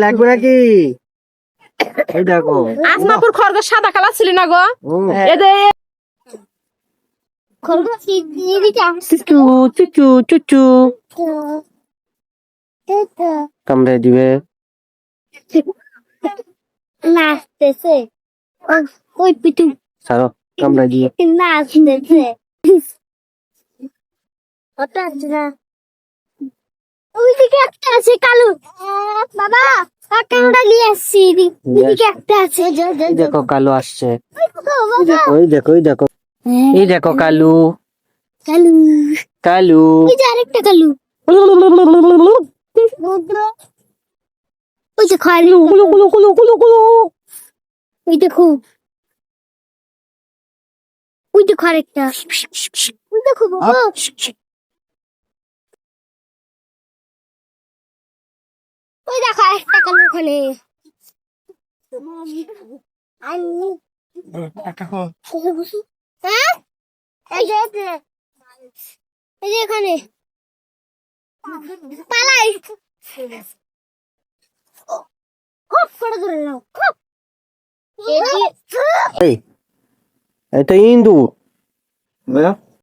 লাগবে নাকি? এই দেখো আসমাপুর খরগোশ সাদা কালার ছিল না গো? চুচু চুচু চুচু কামড়ে দিবে। নাচতেছে ওই পিটু সারো কামড়ে দিয়ে। নাচতেছে ওটা আছে না ওইদিকে একটা আছে কালু বাবা কাকাটা নিয়ে আসছি ওইদিকে একটা আছে এই দেখো কালু আসছে। বাবা ওই দেখো এই দেখো এই দেখো কালু কালু কালু এই যে আরেকটা কালু ওই যে খালি ওই দেখো ওই দেখো আরেকটা ওই দেখো বাবা ওই দেখো আরেকটা কালু ওখানে হ্যাঁ এই যে এখানে পালাই খুব করে ধরে নাও খুব এই এটা ইন্দুর।